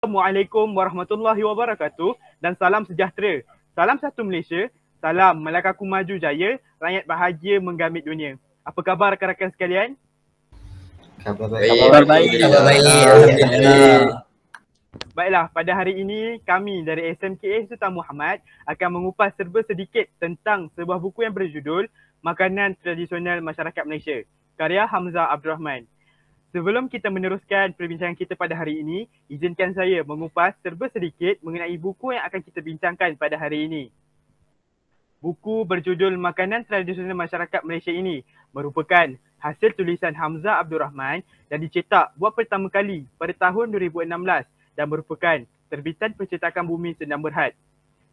Assalamualaikum warahmatullahi wabarakatuh dan salam sejahtera. Salam satu Malaysia, salam Melakaku maju jaya, rakyat bahagia menggamit dunia. Apa khabar rakan-rakan sekalian? Khabar Kabar baik, alhamdulillah. Baiklah, pada hari ini kami dari SMKA Sultan Muhammad akan mengupas serba sedikit tentang sebuah buku yang berjudul Makanan Tradisional Masyarakat Malaysia, karya Hamzah Abdul Rahman. Sebelum kita meneruskan perbincangan kita pada hari ini, izinkan saya mengupas serba sedikit mengenai buku yang akan kita bincangkan pada hari ini. Buku berjudul Makanan Tradisional Masyarakat Malaysia ini merupakan hasil tulisan Hamzah Abdul Rahman dan dicetak buat pertama kali pada tahun 2016 dan merupakan terbitan Percetakan Bumi Sendang Berhad.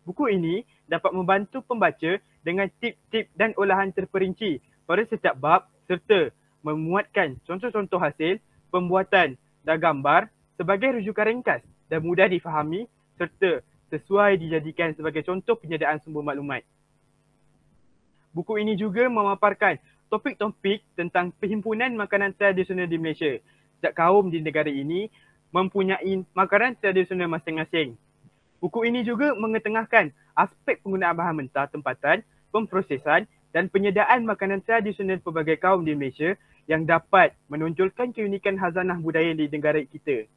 Buku ini dapat membantu pembaca dengan tip-tip dan olahan terperinci pada setiap bab serta memuatkan contoh-contoh hasil pembuatan dan gambar sebagai rujukan ringkas dan mudah difahami serta sesuai dijadikan sebagai contoh penyediaan sumber maklumat. Buku ini juga memaparkan topik-topik tentang perhimpunan makanan tradisional di Malaysia. Setiap kaum di negara ini mempunyai makanan tradisional masing-masing. Buku ini juga mengetengahkan aspek penggunaan bahan mentah tempatan, pemprosesan dan penyediaan makanan tradisional pelbagai kaum di Malaysia yang dapat menonjolkan keunikan khazanah budaya di negara kita.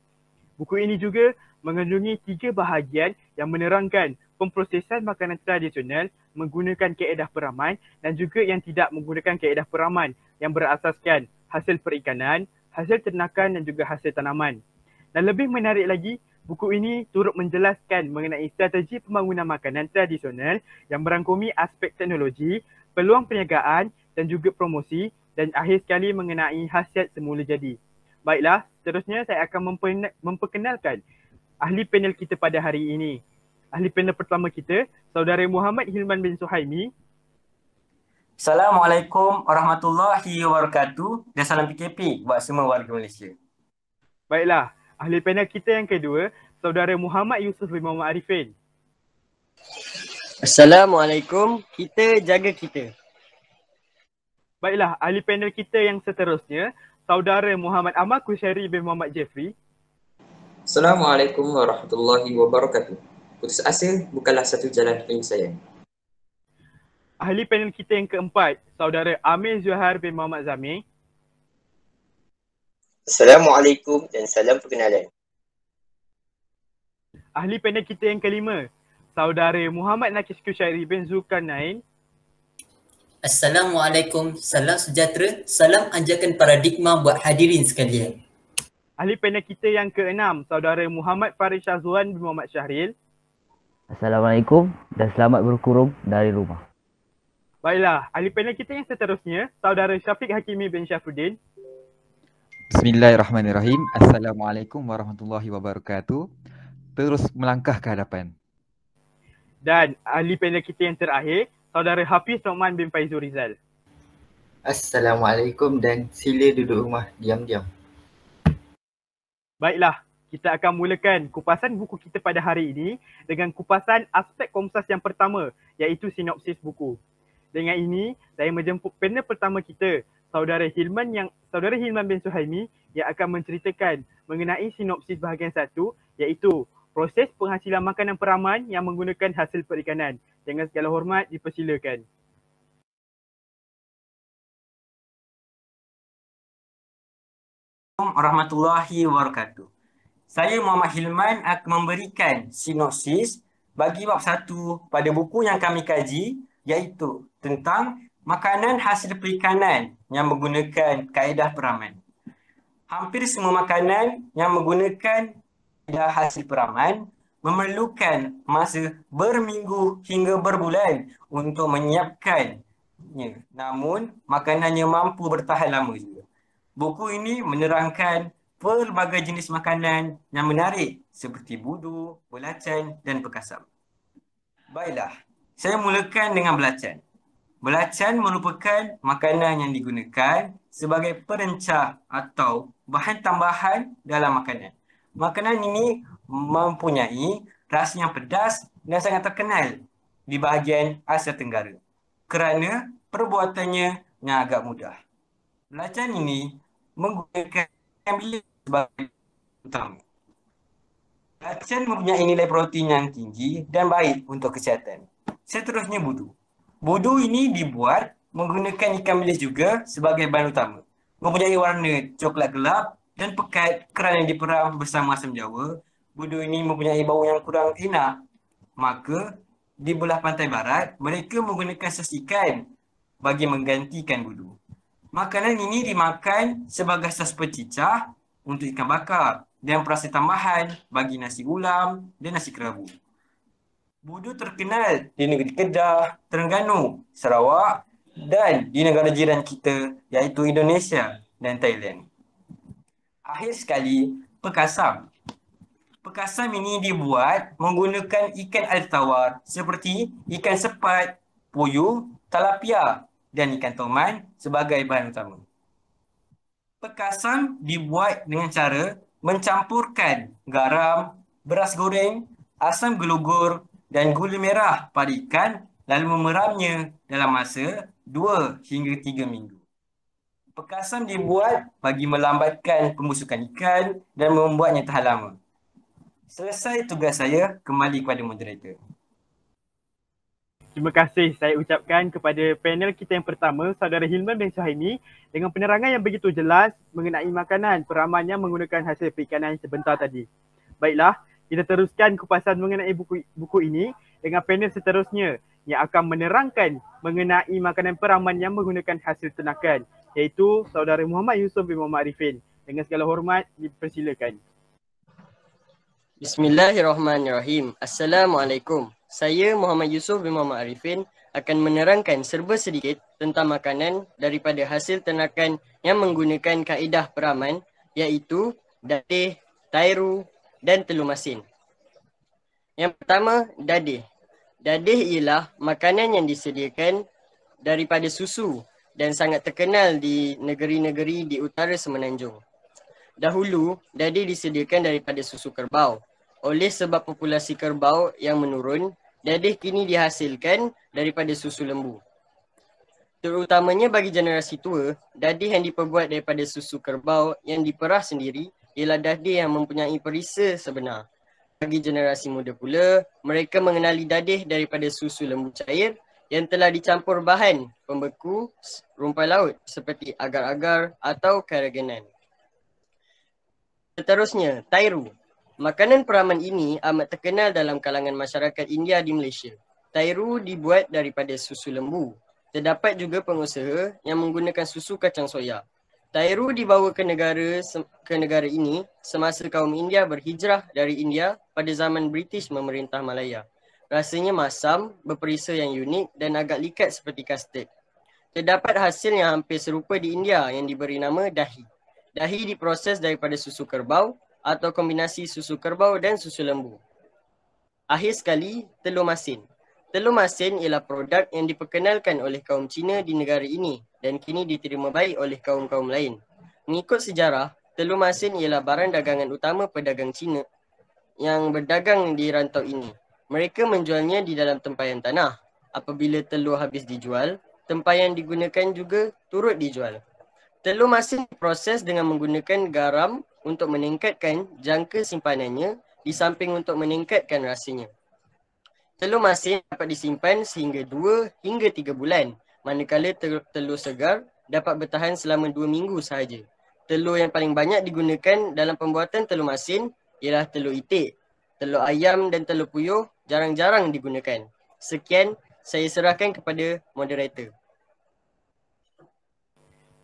Buku ini juga mengandungi 3 bahagian yang menerangkan pemprosesan makanan tradisional menggunakan kaedah peraman dan juga yang tidak menggunakan kaedah peraman yang berasaskan hasil perikanan, hasil ternakan dan juga hasil tanaman. Dan lebih menarik lagi, buku ini turut menjelaskan mengenai strategi pembangunan makanan tradisional yang merangkumi aspek teknologi, peluang perniagaan dan juga promosi dan akhir sekali mengenai khasiat semula jadi. Baiklah, seterusnya saya akan memperkenalkan ahli panel kita pada hari ini. Ahli panel pertama kita, Saudara Muhammad Hilman bin Suhaimi. Assalamualaikum warahmatullahi wabarakatuh dan salam PKP buat semua warga Malaysia. Baiklah, ahli panel kita yang kedua, Saudara Muhammad Yusuf bin Muhammad Arifin. Assalamualaikum, kita jaga kita. Baiklah, ahli panel kita yang seterusnya, Saudara Muhammad Ahmad Kusyari bin Muhammad Jeffrey. Assalamualaikum warahmatullahi wabarakatuh. Putus asa bukanlah satu jalan penyelesaian. Ahli panel kita yang keempat, Saudara Amir Zuhar bin Muhammad Zamir. Assalamualaikum dan salam perkenalan. Ahli panel kita yang kelima, Saudara Muhammad Nakis Kusyairi bin Zulkarnain. Assalamualaikum, salam sejahtera, salam anjakan paradigma buat hadirin sekalian. Ahli panel kita yang keenam, Saudara Muhammad Farid Syazwan bin Muhammad Syahril. Assalamualaikum dan selamat berkurung dari rumah. Baiklah, ahli panel kita yang seterusnya, Saudara Syafiq Hakimi bin Syafruddin. Bismillahirrahmanirrahim. Assalamualaikum warahmatullahi wabarakatuh. Terus melangkah ke hadapan. Dan ahli panel kita yang terakhir, Saudara Hafiz Rahman bin Faizul Rizal. Assalamualaikum dan sila duduk rumah diam-diam. Baiklah, kita akan mulakan kupasan buku kita pada hari ini dengan kupasan aspek komsas yang pertama, iaitu sinopsis buku. Dengan ini, saya menjemput panel pertama kita, Saudara Hilman bin Suhaimi yang akan menceritakan mengenai sinopsis bahagian 1, iaitu proses penghasilan makanan peraman yang menggunakan hasil perikanan. Dengan segala hormat, dipersilakan. Warahmatullahi wabarakatuh. Saya Muhammad Hilman akan memberikan sinopsis bagi bab 1 pada buku yang kami kaji, iaitu tentang makanan hasil perikanan yang menggunakan kaedah peraman. Hampir semua makanan yang menggunakan kaedah hasil peraman memerlukan masa berminggu hingga berbulan untuk menyiapkannya. Namun, makanannya mampu bertahan lama juga. Buku ini menerangkan pelbagai jenis makanan yang menarik seperti budu, belacan dan perkasam. Baiklah, saya mulakan dengan belacan. Belacan merupakan makanan yang digunakan sebagai perencah atau bahan tambahan dalam makanan. Makanan ini mempunyai rasa yang pedas dan sangat terkenal di bahagian Asia Tenggara kerana perbuatannya yang agak mudah. Belacan ini menggunakan bilik sebagai utama. Kacang mempunyai nilai protein yang tinggi dan baik untuk kesihatan. Seterusnya budu. Budu ini dibuat menggunakan ikan bilis juga sebagai bahan utama. Mempunyai warna coklat gelap dan pekat kerana diperam bersama asam jawa. Budu ini mempunyai bau yang kurang enak. Maka di belah pantai barat, mereka menggunakan sos ikan bagi menggantikan budu. Makanan ini dimakan sebagai sos pecicah untuk ikan bakar dan perasa tambahan bagi nasi ulam dan nasi kerabu. Budu terkenal di negeri Kedah, Terengganu, Sarawak dan di negara jiran kita iaitu Indonesia dan Thailand. Akhir sekali, pekasam. Pekasam ini dibuat menggunakan ikan air tawar seperti ikan sepat, puyuh, talapia dan ikan toman sebagai bahan utama. Pekasam dibuat dengan cara mencampurkan garam, beras goreng, asam gelugur dan gula merah pada ikan lalu memeramnya dalam masa 2 hingga 3 minggu. Pekasam dibuat bagi melambatkan pembusukan ikan dan membuatnya tahan lama. Selesai tugas saya, kembali kepada moderator. Terima kasih saya ucapkan kepada panel kita yang pertama, Saudara Hilman bin Suhaimi, dengan penerangan yang begitu jelas mengenai makanan peraman yang menggunakan hasil perikanan sebentar tadi. Baiklah, kita teruskan kupasan mengenai buku ini dengan panel seterusnya yang akan menerangkan mengenai makanan peraman yang menggunakan hasil ternakan, iaitu Saudara Muhammad Yusof bin Muhammad Arifin. Dengan segala hormat, dipersilakan. Bismillahirrahmanirrahim. Assalamualaikum. Saya Muhammad Yusof bin Muhammad Arifin akan menerangkan serba sedikit tentang makanan daripada hasil ternakan yang menggunakan kaedah peraman, iaitu dadih, tairu dan telur masin. Yang pertama, dadih. Dadih ialah makanan yang disediakan daripada susu dan sangat terkenal di negeri-negeri di utara semenanjung. Dahulu, dadih disediakan daripada susu kerbau. Oleh sebab populasi kerbau yang menurun, dadih kini dihasilkan daripada susu lembu. Terutamanya bagi generasi tua, dadih yang diperbuat daripada susu kerbau yang diperah sendiri ialah dadih yang mempunyai perisa sebenar. Bagi generasi muda pula, mereka mengenali dadih daripada susu lembu cair yang telah dicampur bahan pembeku rumput laut seperti agar-agar atau karagenan. Seterusnya, tairu. Makanan peraman ini amat terkenal dalam kalangan masyarakat India di Malaysia. Tairu dibuat daripada susu lembu. Terdapat juga pengusaha yang menggunakan susu kacang soya. Tairu dibawa ke negara ini semasa kaum India berhijrah dari India pada zaman British memerintah Malaya. Rasanya masam, berperisa yang unik dan agak likat seperti kastad. Terdapat hasil yang hampir serupa di India yang diberi nama dahi. Dahi diproses daripada susu kerbau atau kombinasi susu kerbau dan susu lembu. Akhir sekali, telur masin. Telur masin ialah produk yang diperkenalkan oleh kaum Cina di negara ini dan kini diterima baik oleh kaum-kaum lain. Mengikut sejarah, telur masin ialah barang dagangan utama pedagang Cina yang berdagang di rantau ini. Mereka menjualnya di dalam tempayan tanah. Apabila telur habis dijual, tempayan digunakan juga turut dijual. Telur masin diproses dengan menggunakan garam untuk meningkatkan jangka simpanannya di samping untuk meningkatkan rasanya. Telur masin dapat disimpan sehingga 2 hingga 3 bulan, manakala telur segar dapat bertahan selama 2 minggu sahaja. Telur yang paling banyak digunakan dalam pembuatan telur masin ialah telur itik. Telur ayam dan telur puyuh jarang-jarang digunakan. Sekian, saya serahkan kepada moderator.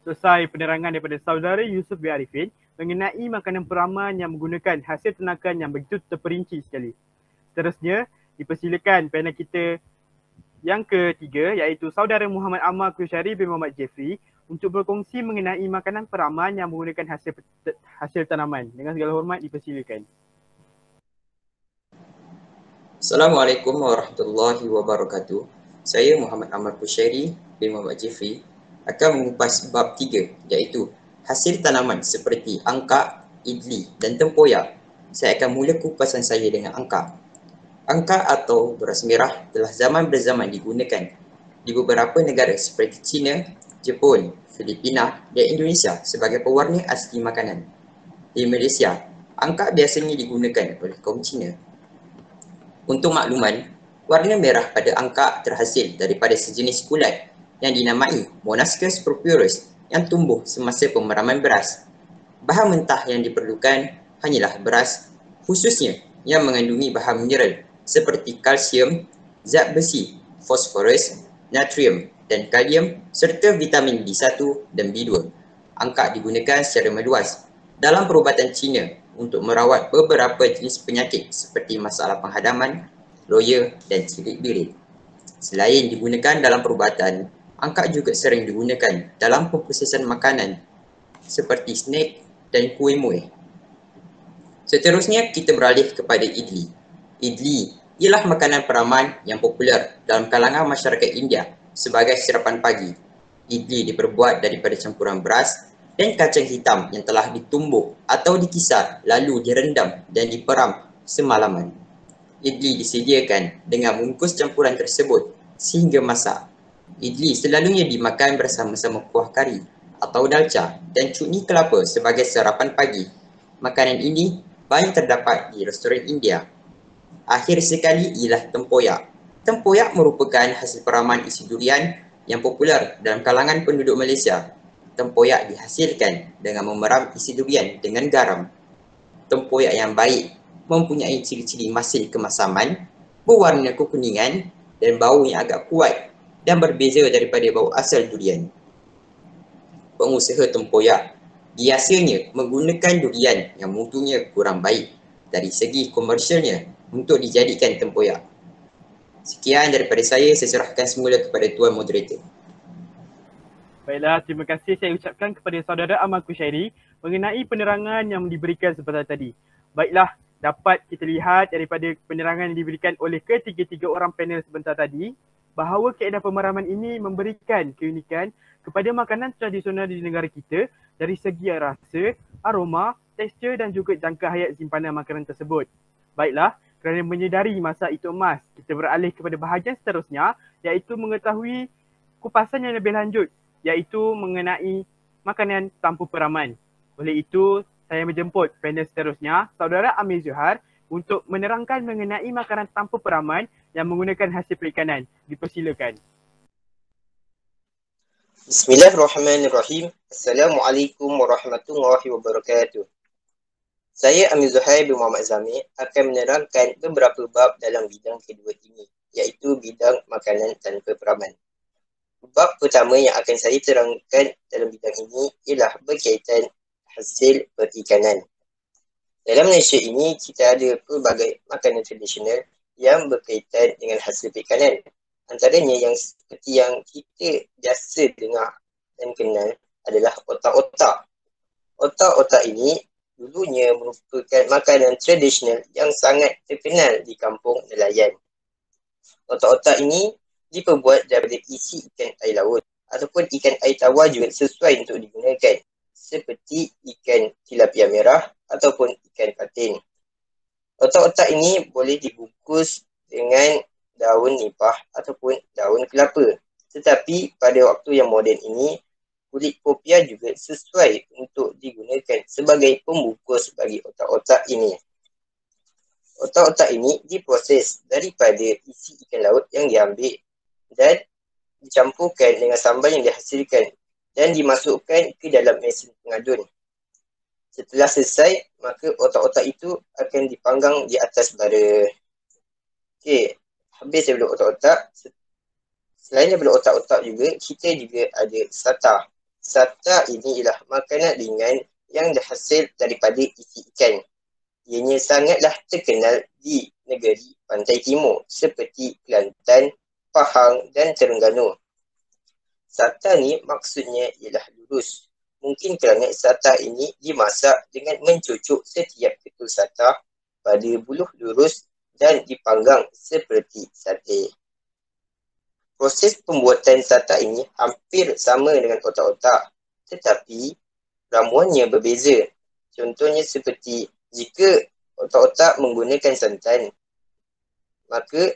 Selesai penerangan daripada Saudara Yusof bin Arifin mengenai makanan peraman yang menggunakan hasil ternakan yang begitu terperinci sekali. Seterusnya, dipersilakan panel kita yang ketiga iaitu Saudara Muhammad Ammar Kusyari bin Muhammad Jeffrey untuk berkongsi mengenai makanan peraman yang menggunakan hasil tanaman. Dengan segala hormat, dipersilakan. Assalamualaikum warahmatullahi wabarakatuh. Saya Muhammad Ammar Kusyari bin Muhammad Jeffrey akan mengupas bab 3 iaitu hasil tanaman seperti angka, idli dan tempoyak. Saya akan mula kupasan saya dengan angka. Angka atau beras merah telah zaman berzaman digunakan di beberapa negara seperti China, Jepun, Filipina dan Indonesia sebagai pewarna asli makanan. Di Malaysia, angka biasanya digunakan oleh kaum Cina. Untuk makluman, warna merah pada angka terhasil daripada sejenis kulat yang dinamai Monascus purpurus yang tumbuh semasa pemeraman beras. Bahan mentah yang diperlukan hanyalah beras, khususnya yang mengandungi bahan mineral seperti kalsium, zat besi, fosforus, natrium dan kalium serta vitamin B1 dan B2. Angka digunakan secara meluas dalam perubatan Cina untuk merawat beberapa jenis penyakit seperti masalah penghadaman, loya dan cirit birit. Selain digunakan dalam perubatan, angka juga sering digunakan dalam pemprosesan makanan seperti snack dan kuih muih. Seterusnya kita beralih kepada idli. Idli ialah makanan peraman yang popular dalam kalangan masyarakat India sebagai sarapan pagi. Idli diperbuat daripada campuran beras dan kacang hitam yang telah ditumbuk atau dikisar lalu direndam dan diperam semalaman. Idli disediakan dengan membungkus campuran tersebut sehingga masak. Idli selalunya dimakan bersama-sama kuah kari atau dalca dan cutni kelapa sebagai sarapan pagi. Makanan ini banyak terdapat di restoran India. Akhir sekali ialah tempoyak. Tempoyak merupakan hasil peraman isi durian yang popular dalam kalangan penduduk Malaysia. Tempoyak dihasilkan dengan memeram isi durian dengan garam. Tempoyak yang baik mempunyai ciri-ciri masin kemasaman, berwarna kekuningan dan bau yang agak kuat dan berbeza daripada bau asal durian. Pengusaha tempoyak biasanya menggunakan durian yang mutunya kurang baik dari segi komersialnya untuk dijadikan tempoyak. Sekian daripada saya serahkan semula kepada Tuan Moderator. Baiklah, terima kasih saya ucapkan kepada saudara Amal Kushairi mengenai penerangan yang diberikan sebentar tadi. Baiklah, dapat kita lihat daripada penerangan yang diberikan oleh ketiga-tiga orang panel sebentar tadi bahawa kaedah pemeraman ini memberikan keunikan kepada makanan tradisional di negara kita dari segi rasa, aroma, tekstur dan juga jangka hayat simpanan makanan tersebut. Baiklah, kerana menyedari masa itu emas, kita beralih kepada bahagian seterusnya iaitu mengetahui kupasan yang lebih lanjut iaitu mengenai makanan tanpa peraman. Oleh itu, saya menjemput panel seterusnya, Saudara Amir Zuhar untuk menerangkan mengenai makanan tanpa peraman yang menggunakan hasil perikanan. Dipersilakan. Bismillahirrahmanirrahim. Assalamualaikum warahmatullahi wabarakatuh. Saya Amir Zuhair bin Muhammad Zamir akan menerangkan beberapa bab dalam bidang kedua ini, iaitu bidang makanan tanpa peraman. Bab pertama yang akan saya terangkan dalam bidang ini ialah berkaitan hasil perikanan. Dalam Malaysia ini, kita ada pelbagai makanan tradisional yang berkaitan dengan hasil perikanan. Antaranya yang seperti yang kita biasa dengar dan kenal adalah otak-otak. Otak-otak ini dulunya merupakan makanan tradisional yang sangat terkenal di kampung nelayan. Otak-otak ini diperbuat daripada isi ikan air laut ataupun ikan air tawar juga sesuai untuk digunakan, seperti ikan tilapia merah ataupun ikan patin. Otak-otak ini boleh dibungkus dengan daun nipah ataupun daun kelapa. Tetapi pada waktu yang moden ini, kulit popia juga sesuai untuk digunakan sebagai pembungkus bagi otak-otak ini. Otak-otak ini diproses daripada isi ikan laut yang diambil dan dicampurkan dengan sambal yang dihasilkan dan dimasukkan ke dalam mesin pengadun. Setelah selesai, maka otak-otak itu akan dipanggang di atas bara. Okey, habis daripada otak-otak. Selain daripada otak-otak juga, kita juga ada sata. Sata ini ialah makanan ringan yang dihasil daripada isi ikan. Ianya sangatlah terkenal di negeri pantai timur seperti Kelantan, Pahang dan Terengganu. Sata ni maksudnya ialah lurus. Mungkin kerana sata ini dimasak dengan mencucuk setiap ketul sata pada buluh lurus dan dipanggang seperti sate. Proses pembuatan sata ini hampir sama dengan otak-otak, tetapi ramuannya berbeza. Contohnya seperti jika otak-otak menggunakan santan, maka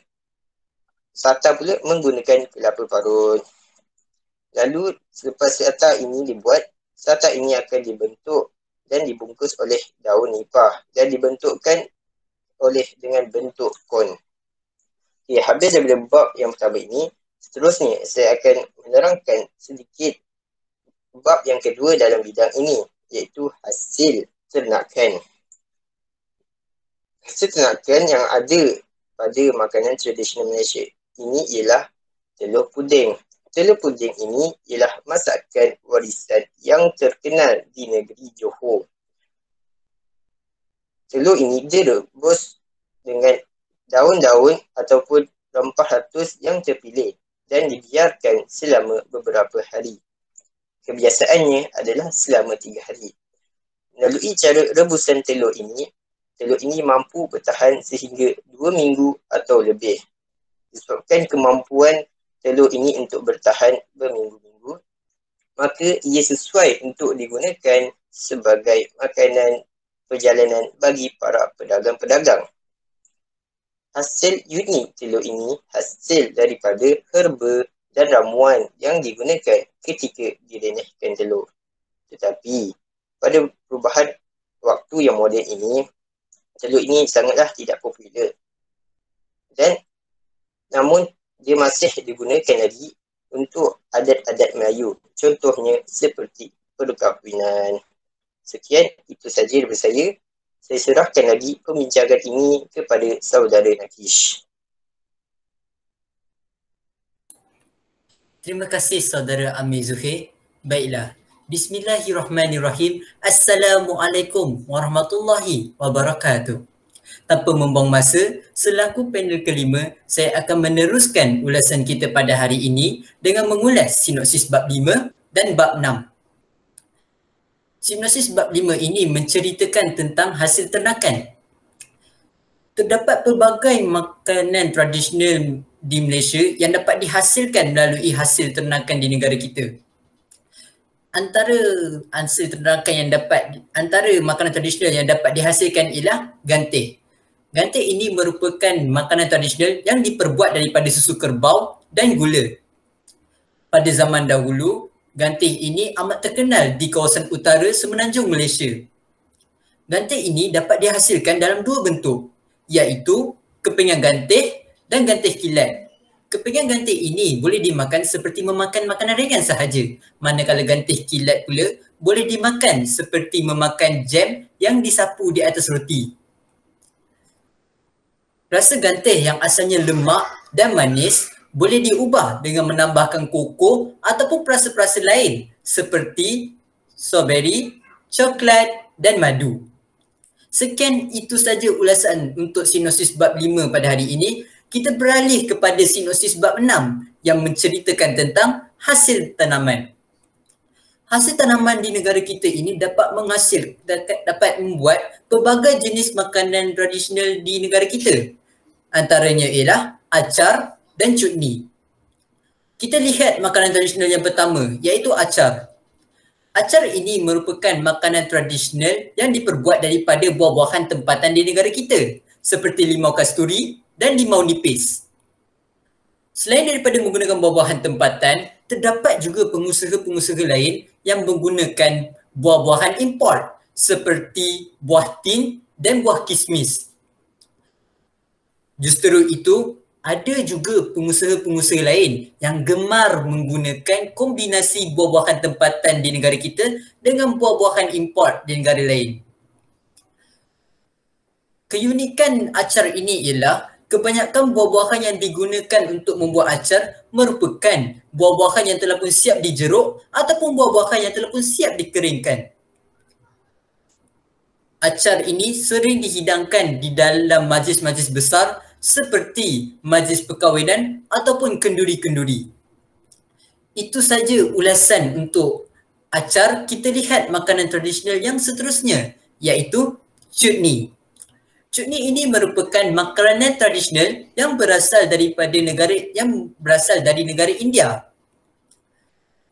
sata pula menggunakan kelapa parut. Lalu selepas sata ini dibuat, sata ini akan dibentuk dan dibungkus oleh daun nipah dan dibentukkan dengan bentuk kon. Okay, habis daripada bab yang pertama ini, seterusnya saya akan menerangkan sedikit bab yang kedua dalam bidang ini, iaitu hasil ternakan. Hasil ternakan yang ada pada makanan tradisional Malaysia ini ialah telur puding. Telur puding ini ialah masakan warisan yang terkenal di negeri Johor. Telur ini direbus dengan daun-daun ataupun rempah ratus yang terpilih dan dibiarkan selama beberapa hari. Kebiasaannya adalah selama 3 hari. Melalui cara rebusan telur ini mampu bertahan sehingga 2 minggu atau lebih. Disebabkan kemampuan telur ini untuk bertahan berminggu-minggu, maka ia sesuai untuk digunakan sebagai makanan perjalanan bagi para pedagang-pedagang. Hasil unik telur ini hasil daripada herba dan ramuan yang digunakan ketika direnehkan telur. Tetapi pada perubahan waktu yang moden ini, telur ini sangatlah tidak popular. Namun dia masih digunakan lagi untuk adat-adat Melayu. Contohnya seperti perkahwinan. Sekian, itu saja daripada saya. Saya serahkan lagi pembincangan ini kepada saudara Nakish. Terima kasih saudara Amir Zuhair. Baiklah. Bismillahirrahmanirrahim. Assalamualaikum warahmatullahi wabarakatuh. Tanpa membuang masa, selaku panel kelima, saya akan meneruskan ulasan kita pada hari ini dengan mengulas sinopsis bab 5 dan bab 6. Sinopsis bab 5 ini menceritakan tentang hasil ternakan. Terdapat pelbagai makanan tradisional di Malaysia yang dapat dihasilkan melalui hasil ternakan di negara kita. Antara makanan tradisional yang dapat dihasilkan ialah gantih. Gantih ini merupakan makanan tradisional yang diperbuat daripada susu kerbau dan gula. Pada zaman dahulu, gantih ini amat terkenal di kawasan utara semenanjung Malaysia. Gantih ini dapat dihasilkan dalam 2 bentuk, iaitu kepingan gantih dan gantih kilat. Kepingan gantih ini boleh dimakan seperti memakan makanan ringan sahaja, manakala gantih kilat pula boleh dimakan seperti memakan jam yang disapu di atas roti. Rasa gantih yang asalnya lemak dan manis boleh diubah dengan menambahkan koko ataupun perasa-perasa lain seperti strawberry, coklat dan madu. Sekian itu saja ulasan untuk sinopsis bab 5 pada hari ini. Kita beralih kepada sinopsis bab 6 yang menceritakan tentang hasil tanaman. Hasil tanaman di negara kita ini dapat membuat pelbagai jenis makanan tradisional di negara kita. Antaranya ialah acar dan cutni. Kita lihat makanan tradisional yang pertama, iaitu acar. Acar ini merupakan makanan tradisional yang diperbuat daripada buah-buahan tempatan di negara kita, seperti limau kasturi dan limau nipis. Selain daripada menggunakan buah-buahan tempatan, terdapat juga pengusaha-pengusaha lain yang menggunakan buah-buahan import seperti buah tin dan buah kismis. Justru itu, ada juga pengusaha-pengusaha lain yang gemar menggunakan kombinasi buah-buahan tempatan di negara kita dengan buah-buahan import di negara lain. Keunikan acar ini ialah kebanyakan buah-buahan yang digunakan untuk membuat acar merupakan buah-buahan yang telah pun siap dijeruk ataupun buah-buahan yang telah pun siap dikeringkan. Acar ini sering dihidangkan di dalam majlis-majlis besar seperti majlis perkahwinan ataupun kenduri-kenduri. Itu saja ulasan untuk acar. Kita lihat makanan tradisional yang seterusnya, iaitu cutni. Cutni ini merupakan makanan tradisional yang berasal dari negara India.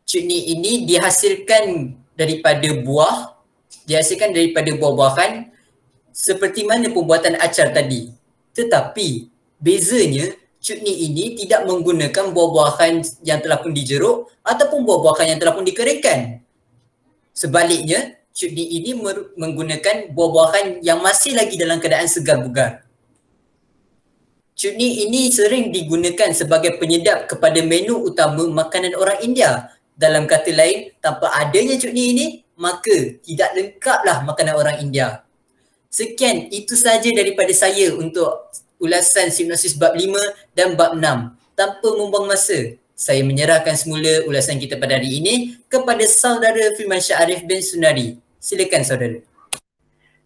Cutni ini dihasilkan daripada buah-buahan seperti mana pembuatan acar tadi. Tetapi bezanya, cutni ini tidak menggunakan buah-buahan yang telah pun dijeruk ataupun buah-buahan yang telah pun dikeringkan. Sebaliknya, Chutney ini menggunakan buah-buahan yang masih lagi dalam keadaan segar bugar. Chutney ini sering digunakan sebagai penyedap kepada menu utama makanan orang India. Dalam kata lain, tanpa adanya chutney ini, maka tidak lengkaplah makanan orang India. Sekian, itu sahaja daripada saya untuk ulasan sinopsis bab 5 dan bab 6. Tanpa membuang masa, saya menyerahkan semula ulasan kita pada hari ini kepada saudara Firmansyah Arif bin Sunari. Silakan saudara.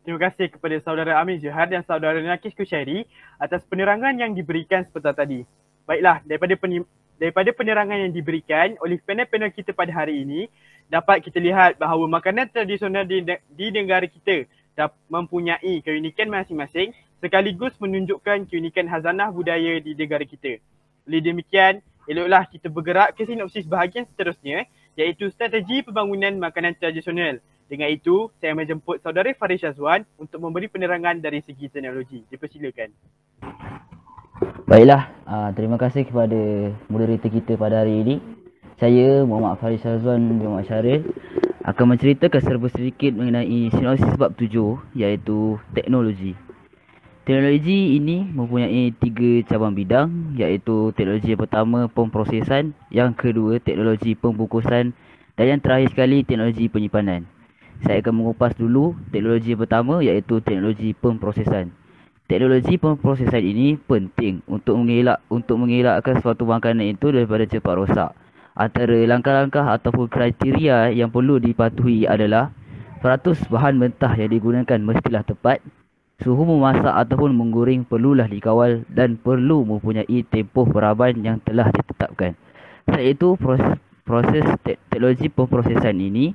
Terima kasih kepada saudara Amin Johar dan saudara Nakis Kushairi atas penerangan yang diberikan seperti tadi. Baiklah, daripada penerangan yang diberikan oleh panel-panel kita pada hari ini, dapat kita lihat bahawa makanan tradisional di negara kita mempunyai keunikan masing-masing sekaligus menunjukkan keunikan khazanah budaya di negara kita. Oleh demikian, eloklah kita bergerak ke sinopsis bahagian seterusnya, iaitu strategi pembangunan makanan tradisional. Dengan itu, saya menjemput saudara Farid Syazwan untuk memberi penerangan dari segi teknologi. Dipersilakan. Baiklah, terima kasih kepada moderator kita pada hari ini. Saya Muhammad Farid Syazwan bin Muhammad Syaril akan menceritakan serba sedikit mengenai sinopsis bab 7, iaitu teknologi. Teknologi ini mempunyai 3 cabang bidang, iaitu teknologi yang pertama pemprosesan, yang kedua teknologi pembungkusan dan yang terakhir sekali teknologi penyimpanan. Saya akan mengupas dulu teknologi yang pertama, iaitu teknologi pemprosesan. Teknologi pemprosesan ini penting untuk mengelakkan suatu makanan itu daripada cepat rosak. Antara langkah-langkah ataupun kriteria yang perlu dipatuhi adalah peratus bahan mentah yang digunakan mestilah tepat, suhu memasak ataupun menggoreng perlulah dikawal dan perlu mempunyai tempoh peraban yang telah ditetapkan. Selain itu, proses teknologi pemprosesan ini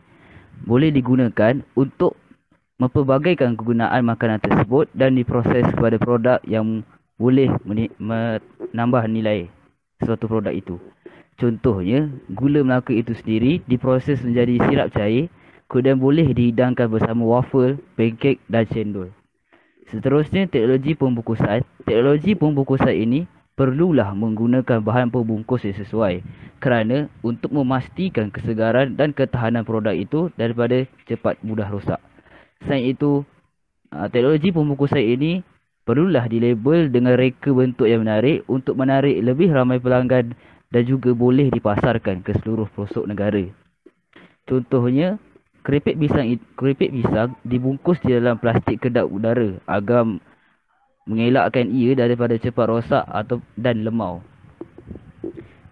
boleh digunakan untuk mempelbagaikan kegunaan makanan tersebut dan diproses kepada produk yang boleh menambah nilai suatu produk itu. Contohnya, gula Melaka itu sendiri diproses menjadi sirap cair, kemudian boleh dihidangkan bersama waffle, pancake dan cendol. Seterusnya, teknologi pembungkusan. Teknologi pembungkusan ini perlulah menggunakan bahan pembungkus yang sesuai kerana untuk memastikan kesegaran dan ketahanan produk itu daripada cepat mudah rosak. Selain itu, teknologi pembungkusan ini perlulah dilabel dengan reka bentuk yang menarik untuk menarik lebih ramai pelanggan dan juga boleh dipasarkan ke seluruh pelosok negara. Contohnya, keripik pisang dibungkus di dalam plastik kedap udara agar mengelakkan ia daripada cepat rosak dan lemau.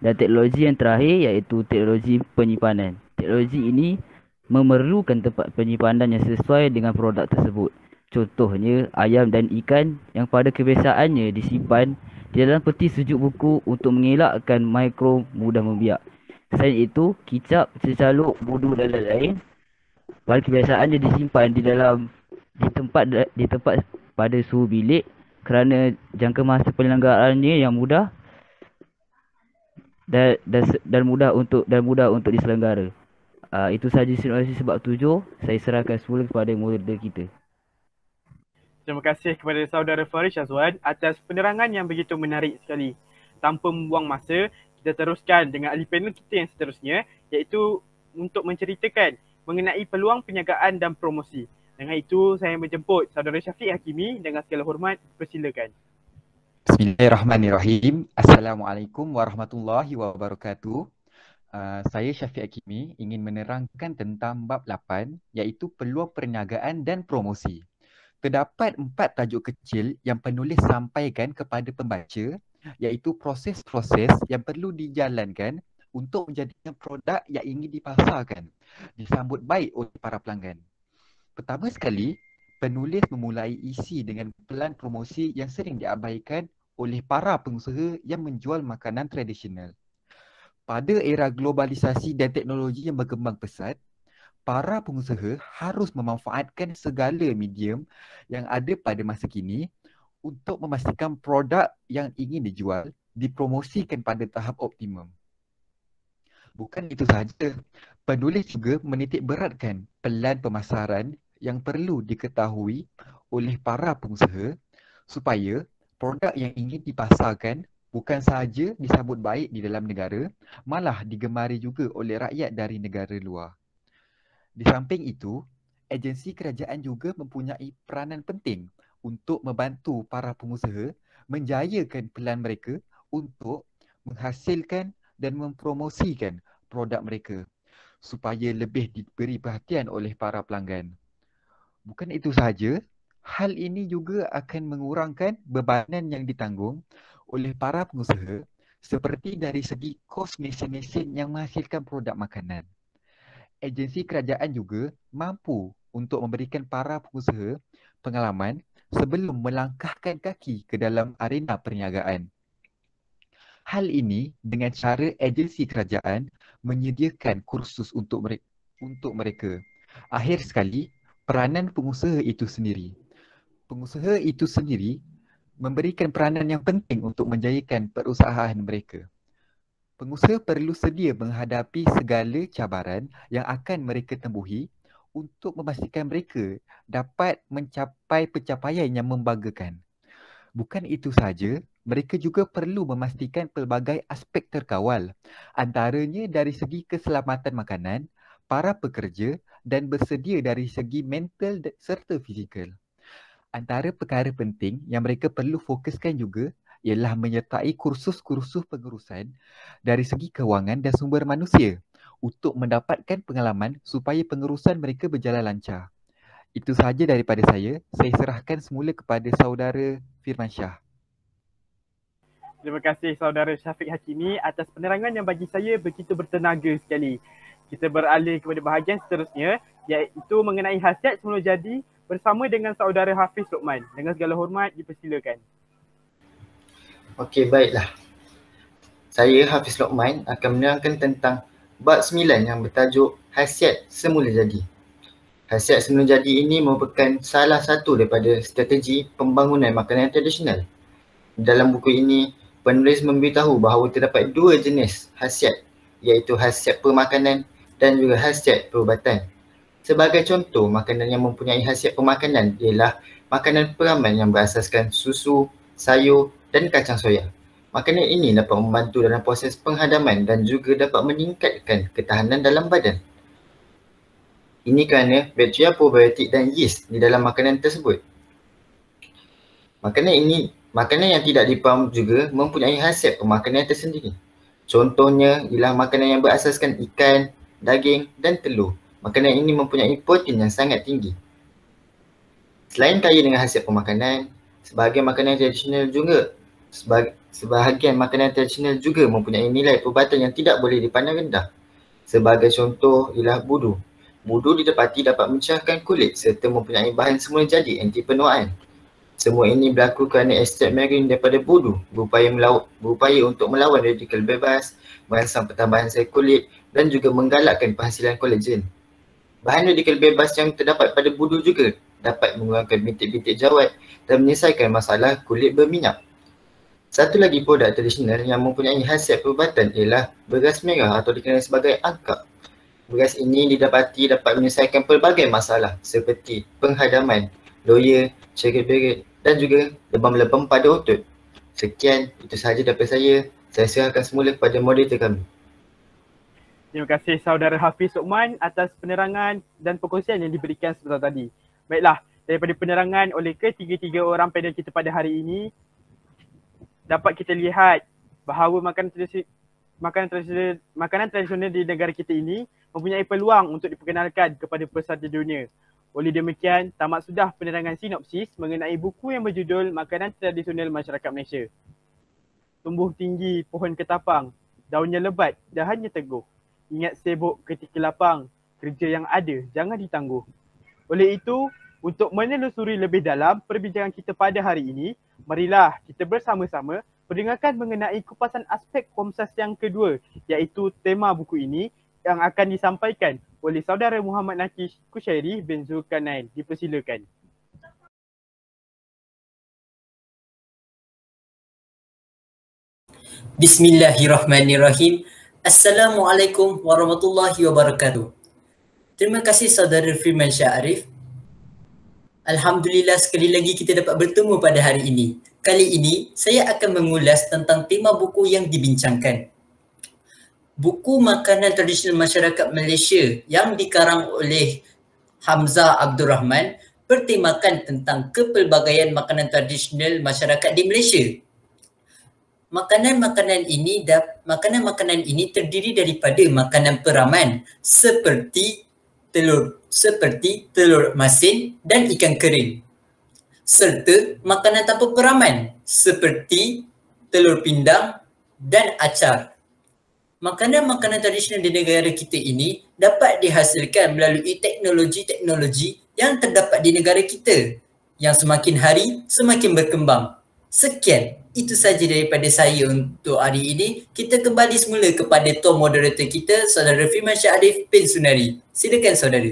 Dan teknologi yang terakhir iaitu teknologi penyimpanan. Teknologi ini memerlukan tempat penyimpanan yang sesuai dengan produk tersebut. Contohnya, ayam dan ikan yang pada kebiasaannya disimpan di dalam peti sejuk buku untuk mengelakkan mikro mudah membiak. Selain itu, kicap, cecaluk, budu dan lain-lain pada kebiasaannya disimpan di tempat pada suhu bilik kerana jangka masa penyelenggaraannya yang mudah dan mudah untuk diselenggara. Itu sahaja sinopsis sebab 7. Saya serahkan semula kepada moderator kita. Terima kasih kepada saudara Farid Syazwan atas penerangan yang begitu menarik sekali. Tanpa membuang masa, kita teruskan dengan ahli panel kita yang seterusnya, iaitu untuk menceritakan mengenai peluang perniagaan dan promosi. Dengan itu, saya menjemput saudara Syafiq Hakimi dengan segala hormat. Persilakan. Bismillahirrahmanirrahim. Assalamualaikum warahmatullahi wabarakatuh. Saya Syafiq Hakimi ingin menerangkan tentang bab 8, iaitu peluang perniagaan dan promosi. Terdapat 4 tajuk kecil yang penulis sampaikan kepada pembaca, iaitu proses-proses yang perlu dijalankan untuk menjadikan produk yang ingin dipasarkan disambut baik oleh para pelanggan. Pertama sekali, penulis memulai isi dengan pelan promosi yang sering diabaikan oleh para pengusaha yang menjual makanan tradisional. Pada era globalisasi dan teknologi yang berkembang pesat, para pengusaha harus memanfaatkan segala medium yang ada pada masa kini untuk memastikan produk yang ingin dijual dipromosikan pada tahap optimum. Bukan itu sahaja, penulis juga menitik beratkan pelan pemasaran yang perlu diketahui oleh para pengusaha supaya produk yang ingin dipasarkan bukan sahaja disambut baik di dalam negara, malah digemari juga oleh rakyat dari negara luar. Di samping itu, Agensi kerajaan juga mempunyai peranan penting untuk membantu para pengusaha menjayakan pelan mereka untuk menghasilkan dan mempromosikan produk mereka supaya lebih diberi perhatian oleh para pelanggan. Bukan itu sahaja, hal ini juga akan mengurangkan bebanan yang ditanggung oleh para pengusaha seperti dari segi kos mesin-mesin yang menghasilkan produk makanan. Agensi kerajaan juga mampu untuk memberikan para pengusaha pengalaman sebelum melangkahkan kaki ke dalam arena perniagaan. Hal ini dengan cara agensi kerajaan menyediakan kursus untuk mereka. Akhir sekali, peranan pengusaha itu sendiri. Pengusaha itu sendiri memberikan peranan yang penting untuk menjayakan perusahaan mereka. Pengusaha perlu sedia menghadapi segala cabaran yang akan mereka tembuhi untuk memastikan mereka dapat mencapai pencapaian yang membanggakan. Bukan itu sahaja, mereka juga perlu memastikan pelbagai aspek terkawal, antaranya dari segi keselamatan makanan, para pekerja dan bersedia dari segi mental serta fizikal. Antara perkara penting yang mereka perlu fokuskan juga ialah menyertai kursus-kursus pengurusan dari segi kewangan dan sumber manusia untuk mendapatkan pengalaman supaya pengurusan mereka berjalan lancar. Itu sahaja daripada saya serahkan semula kepada saudara Firmansyah. Terima kasih saudara Syafiq Hakimi atas penerangan yang bagi saya begitu bertenaga sekali. Kita beralih kepada bahagian seterusnya iaitu mengenai khasiat semula jadi bersama dengan saudara Hafiz Luqman. Dengan segala hormat dipersilakan. Okey, baiklah. Saya Hafiz Luqman akan menerangkan tentang bab 9 yang bertajuk khasiat semula jadi. Khasiat semula jadi ini merupakan salah satu daripada strategi pembangunan makanan tradisional. Dalam buku ini, penulis memberitahu bahawa terdapat dua jenis khasiat, iaitu khasiat pemakanan dan juga khasiat perubatan. Sebagai contoh, makanan yang mempunyai khasiat pemakanan ialah makanan peraman yang berasaskan susu, sayur dan kacang soya. Makanan ini dapat membantu dalam proses penghadaman dan juga dapat meningkatkan ketahanan dalam badan. Ini kerana bakteria, probiotik dan yeast di dalam makanan tersebut. Makanan yang tidak dipam juga mempunyai khasiat pemakanan tersendiri. Contohnya ialah makanan yang berasaskan ikan, daging dan telur. Makanan ini mempunyai protein yang sangat tinggi. Selain kaya dengan khasiat pemakanan, sebahagian makanan tradisional juga mempunyai nilai perubatan yang tidak boleh dipandang rendah. Sebagai contoh ialah budu. Budu didapati dapat mencerahkan kulit serta mempunyai bahan semula jadi anti penuaan. Semua ini berlaku kerana ekstrak marin daripada budu berupaya untuk melawan radikal bebas, merangsang pertambahan sel kulit dan juga menggalakkan penghasilan kolagen. Bahan radikal bebas yang terdapat pada budu juga dapat mengurangkan bintik-bintik jerawat dan menyelesaikan masalah kulit berminyak. Satu lagi produk tradisional yang mempunyai khasiat perubatan ialah beras merah atau dikenali sebagai angkap. Beras ini didapati dapat menyelesaikan pelbagai masalah seperti penghadaman, loya, cerit-berit dan juga lebam-lebam pada otot. Sekian, itu sahaja daripada saya. Saya serahkan semula kepada moderator kami. Terima kasih saudara Hafiz Luqman atas penerangan dan perkongsian yang diberikan sebentar tadi. Baiklah, daripada penerangan oleh ketiga-tiga orang panel kita pada hari ini, dapat kita lihat bahawa makanan tradisional di negara kita ini mempunyai peluang untuk diperkenalkan kepada peserta dunia. Oleh demikian, tamat sudah penerangan sinopsis mengenai buku yang berjudul Makanan Tradisional Masyarakat Malaysia. Tumbuh tinggi pohon ketapang, daunnya lebat, dahannya teguh. Ingat sibuk ketika lapang, kerja yang ada jangan ditangguh. Oleh itu, untuk menelusuri lebih dalam perbincangan kita pada hari ini, marilah kita bersama-sama mendengarkan mengenai kupasan aspek Komsas yang kedua, iaitu tema buku ini yang akan disampaikan oleh saudara Muhammad Nakis Kushairi bin Zulkarnain. Dipersilakan. Bismillahirrahmanirrahim. Assalamualaikum warahmatullahi wabarakatuh. Terima kasih saudara Firmansyah Arif. Alhamdulillah sekali lagi kita dapat bertemu pada hari ini. Kali ini saya akan mengulas tentang tema buku yang dibincangkan. Buku Makanan Tradisional Masyarakat Malaysia yang dikarang oleh Hamzah Abdul Rahman bertemakan tentang kepelbagaian makanan tradisional masyarakat di Malaysia. Makanan-makanan ini terdiri daripada makanan peraman seperti telur masin dan ikan kering, serta makanan tanpa peraman seperti telur pindang dan acar. Makanan-makanan tradisional di negara kita ini dapat dihasilkan melalui teknologi-teknologi yang terdapat di negara kita yang semakin hari semakin berkembang. Sekian, itu saja daripada saya untuk hari ini. Kita kembali semula kepada tuan moderator kita, Saudara Firman Shah Arif bin Sunari. Silakan saudara.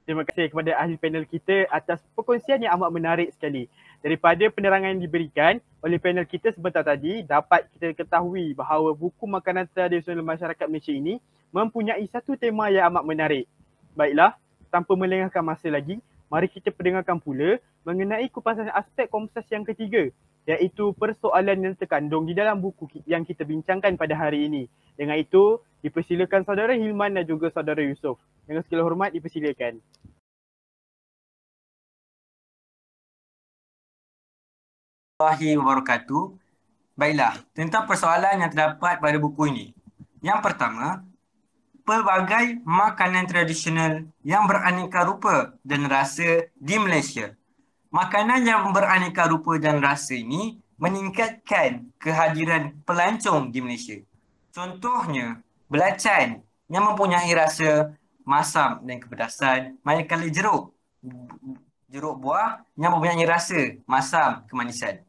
Terima kasih kepada ahli panel kita atas perkongsian yang amat menarik sekali. Daripada penerangan yang diberikan oleh panel kita sebentar tadi, dapat kita ketahui bahawa buku makanan tradisional masyarakat Malaysia ini mempunyai satu tema yang amat menarik. Baiklah, tanpa melengahkan masa lagi, mari kita pendengarkan pula mengenai kupasan aspek Komsas yang ketiga, iaitu persoalan yang terkandung di dalam buku yang kita bincangkan pada hari ini. Dengan itu, dipersilakan saudara Hilman dan juga saudara Yusof. Dengan segala hormat, dipersilakan. Warahmatullahi wabarakatuh. Baiklah, tentang persoalan yang terdapat pada buku ini. Yang pertama, pelbagai makanan tradisional yang beraneka rupa dan rasa di Malaysia. Makanan yang beraneka rupa dan rasa ini meningkatkan kehadiran pelancong di Malaysia. Contohnya, belacan yang mempunyai rasa masam dan kepedasan, manakala jeruk buah yang mempunyai rasa masam kemanisan.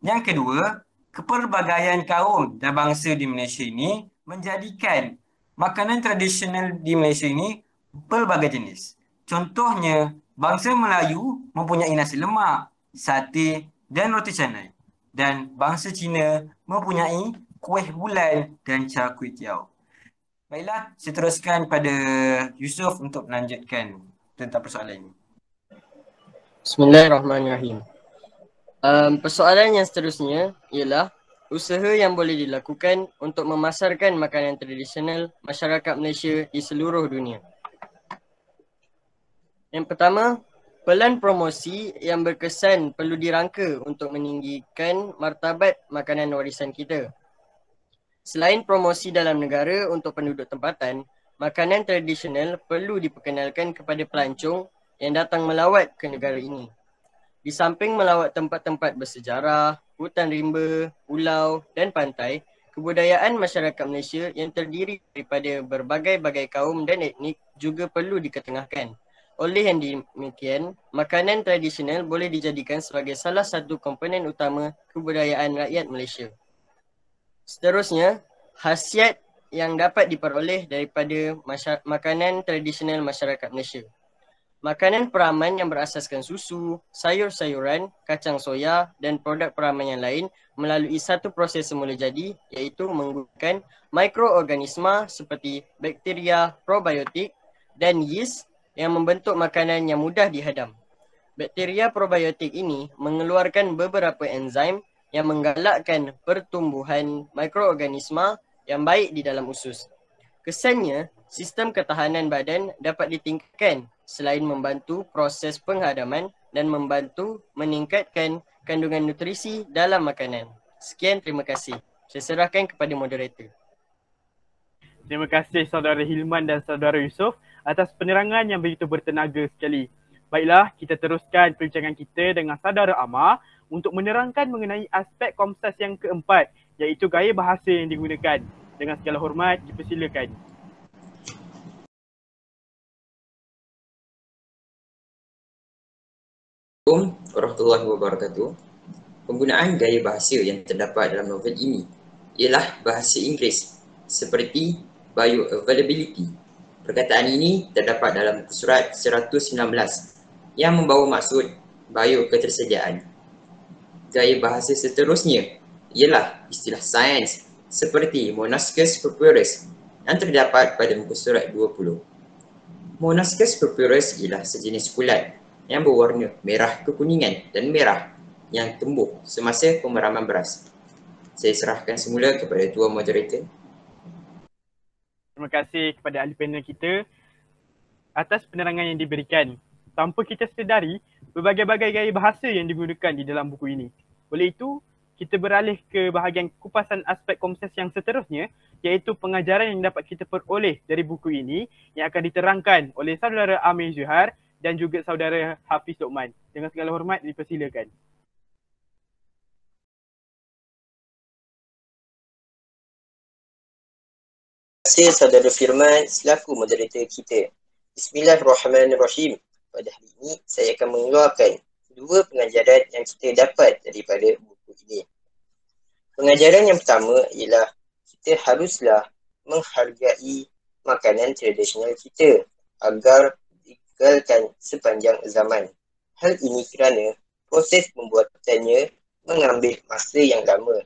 Yang kedua, kepelbagaian kaum dan bangsa di Malaysia ini menjadikan makanan tradisional di Malaysia ini pelbagai jenis. Contohnya, bangsa Melayu mempunyai nasi lemak, sate dan roti canai. Dan bangsa Cina mempunyai kuih bulan dan char kway teow. Baiklah, saya teruskan pada Yusof untuk melanjutkan tentang persoalan ini. Bismillahirrahmanirrahim. Persoalan yang seterusnya ialah usaha yang boleh dilakukan untuk memasarkan makanan tradisional masyarakat Malaysia di seluruh dunia. Yang pertama, pelan promosi yang berkesan perlu dirangka untuk meninggikan martabat makanan warisan kita. Selain promosi dalam negara untuk penduduk tempatan, makanan tradisional perlu diperkenalkan kepada pelancong yang datang melawat ke negara ini. Di samping melawat tempat-tempat bersejarah, hutan rimba, pulau dan pantai, kebudayaan masyarakat Malaysia yang terdiri daripada berbagai-bagai kaum dan etnik juga perlu diketengahkan. Oleh yang demikian, makanan tradisional boleh dijadikan sebagai salah satu komponen utama kebudayaan rakyat Malaysia. Seterusnya, khasiat yang dapat diperoleh daripada makanan tradisional masyarakat Malaysia. Makanan peraman yang berasaskan susu, sayur-sayuran, kacang soya dan produk peraman yang lain melalui satu proses semula jadi, iaitu menggunakan mikroorganisma seperti bakteria, probiotik dan yeast yang membentuk makanan yang mudah dihadam. Bakteria probiotik ini mengeluarkan beberapa enzim yang menggalakkan pertumbuhan mikroorganisma yang baik di dalam usus. Kesannya, sistem ketahanan badan dapat ditingkatkan selain membantu proses penghadaman dan membantu meningkatkan kandungan nutrisi dalam makanan. Sekian, terima kasih. Saya serahkan kepada moderator. Terima kasih saudara Hilman dan saudara Yusof atas penerangan yang begitu bertenaga sekali. Baiklah, kita teruskan perbincangan kita dengan saudara Amar untuk menerangkan mengenai aspek Komsas yang keempat, iaitu gaya bahasa yang digunakan. Dengan segala hormat, dipersilakan. Assalamualaikum warahmatullahi wabarakatuh. Penggunaan gaya bahasa yang terdapat dalam novel ini ialah bahasa Inggeris seperti bioavailability. Perkataan ini terdapat dalam muka surat 119 yang membawa maksud bioketersediaan. Gaya bahasa seterusnya ialah istilah sains seperti Monascus purpurus yang terdapat pada muka surat 20. Monascus purpurus ialah sejenis kulat yang berwarna merah kekuningan dan merah yang tumbuh semasa pemeraman beras. Saya serahkan semula kepada tuan moderator. Terima kasih kepada ahli panel kita. atas penerangan yang diberikan. Tanpa kita sedari, berbagai-bagai gaya bahasa yang digunakan di dalam buku ini. Oleh itu, kita beralih ke bahagian kupasan aspek komses yang seterusnya, iaitu pengajaran yang dapat kita peroleh dari buku ini yang akan diterangkan oleh saudara Amir Zuhair dan juga saudara Hafiz Luqman. Dengan segala hormat, dipersilakan. Terima kasih saudara Firman selaku moderator kita. Bismillahirrahmanirrahim. Pada hari ini, saya akan mengeluarkan dua pengajaran yang kita dapat daripada buku ini. Pengajaran yang pertama ialah kita haruslah menghargai makanan tradisional kita agar dikenalkan sepanjang zaman. Hal ini kerana proses pembuatannya mengambil masa yang lama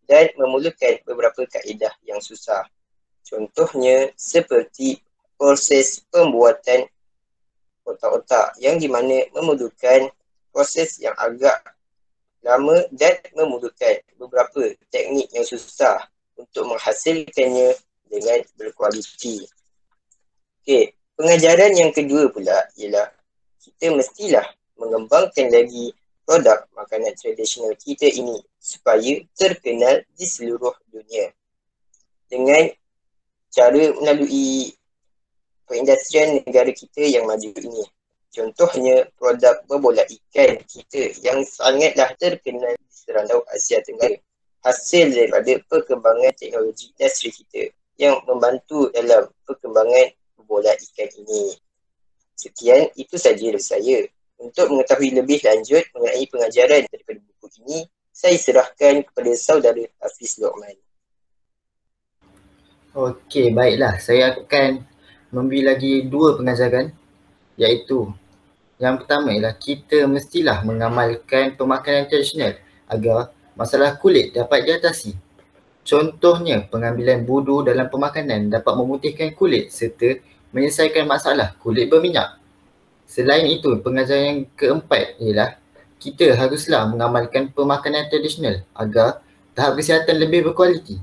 dan memerlukan beberapa kaedah yang susah. Contohnya seperti proses pembuatan otak-otak yang di mana memerlukan proses yang agak lama dan memerlukan beberapa teknik yang susah untuk menghasilkannya dengan berkualiti. Okey, pengajaran yang kedua pula ialah kita mestilah mengembangkan lagi produk makanan tradisional kita ini supaya terkenal di seluruh dunia. Dengan cara melalui perindustrian negara kita yang maju ini. Contohnya produk berbola ikan kita yang sangatlah terkenal di serantau Asia Tenggara. Hasil daripada perkembangan teknologi industri kita yang membantu dalam perkembangan berbola ikan ini. Sekian, itu saja dari saya. Untuk mengetahui lebih lanjut mengenai pengajaran daripada buku ini, saya serahkan kepada saudara Hafiz Luqman. Okey, baiklah. Saya akan memberi lagi dua pengajaran, iaitu yang pertama ialah kita mestilah mengamalkan pemakanan tradisional agar masalah kulit dapat diatasi. Contohnya, pengambilan budu dalam pemakanan dapat memutihkan kulit serta menyelesaikan masalah kulit berminyak. Selain itu, pengajaran yang keempat ialah kita haruslah mengamalkan pemakanan tradisional agar tahap kesihatan lebih berkualiti.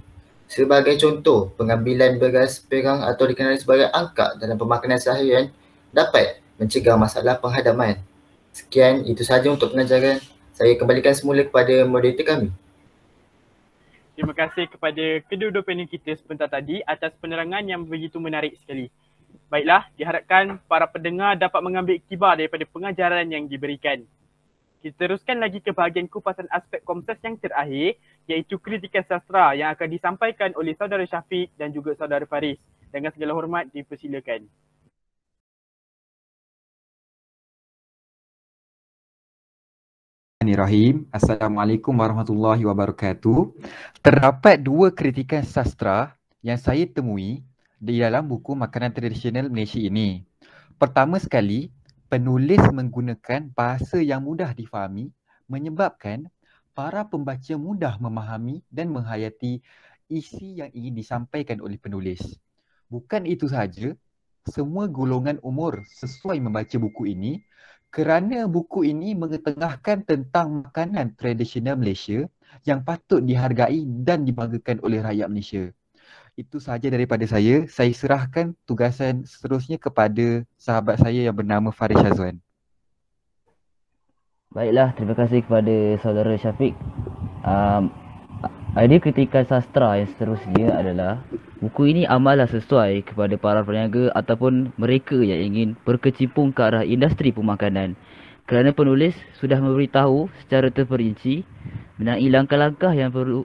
Sebagai contoh, pengambilan beras perang atau dikenali sebagai angkat dalam pemakanan seharian dapat mencegah masalah penghadaman. Sekian, itu sahaja untuk pengajaran. Saya kembalikan semula kepada moderator kami. Terima kasih kepada kedua-dua panel kita sebentar tadi atas penerangan yang begitu menarik sekali. Baiklah, diharapkan para pendengar dapat mengambil iktibar daripada pengajaran yang diberikan. Kita teruskan lagi ke bahagian kupasan aspek komses yang terakhir, iaitu kritikan sastra yang akan disampaikan oleh saudara Syafiq dan juga saudara Faris. Dengan segala hormat, dipersilakan. Bismillahirrahmanirrahim. Assalamualaikum warahmatullahi wabarakatuh. Terdapat dua kritikan sastra yang saya temui di dalam buku Makanan Tradisional Malaysia ini. Pertama sekali, penulis menggunakan bahasa yang mudah difahami menyebabkan para pembaca mudah memahami dan menghayati isi yang ingin disampaikan oleh penulis. Bukan itu sahaja, semua golongan umur sesuai membaca buku ini kerana buku ini mengetengahkan tentang makanan tradisional Malaysia yang patut dihargai dan dibanggakan oleh rakyat Malaysia. Itu sahaja daripada saya. Saya serahkan tugasan seterusnya kepada sahabat saya yang bernama Faris Shazwan. Baiklah, terima kasih kepada saudara Syafiq. Idea kritikan sastra yang seterusnya adalah buku ini amallah sesuai kepada para peniaga ataupun mereka yang ingin berkecimpung ke arah industri pemakanan, kerana penulis sudah memberitahu secara terperinci mengenai langkah-langkah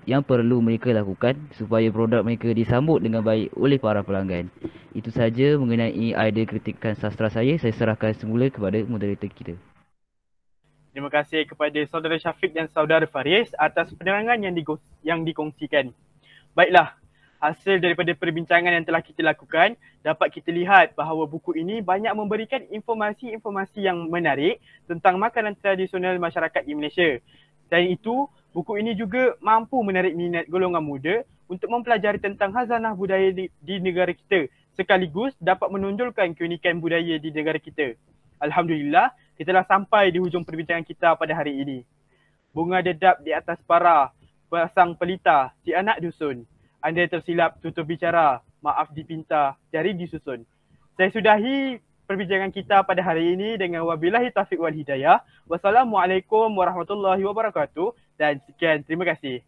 yang perlu mereka lakukan supaya produk mereka disambut dengan baik oleh para pelanggan. Itu saja mengenai idea kritikan sastra saya. Saya serahkan semula kepada moderator kita. Terima kasih kepada saudara Syafiq dan saudara Faris atas penerangan yang dikongsikan. Baiklah, hasil daripada perbincangan yang telah kita lakukan, dapat kita lihat bahawa buku ini banyak memberikan informasi-informasi yang menarik tentang makanan tradisional masyarakat di Malaysia. Selain itu, buku ini juga mampu menarik minat golongan muda untuk mempelajari tentang khazanah budaya di negara kita, sekaligus dapat menonjolkan keunikan budaya di negara kita. Alhamdulillah, kita telah sampai di hujung perbincangan kita pada hari ini. Bunga dedap di atas para, pasang pelita, si anak dusun. Anda tersilap tutur bicara, maaf dipinta, jari disusun. Saya sudahi perbincangan kita pada hari ini dengan wabillahi taufiq wal hidayah. Wassalamualaikum warahmatullahi wabarakatuh dan sekian, terima kasih.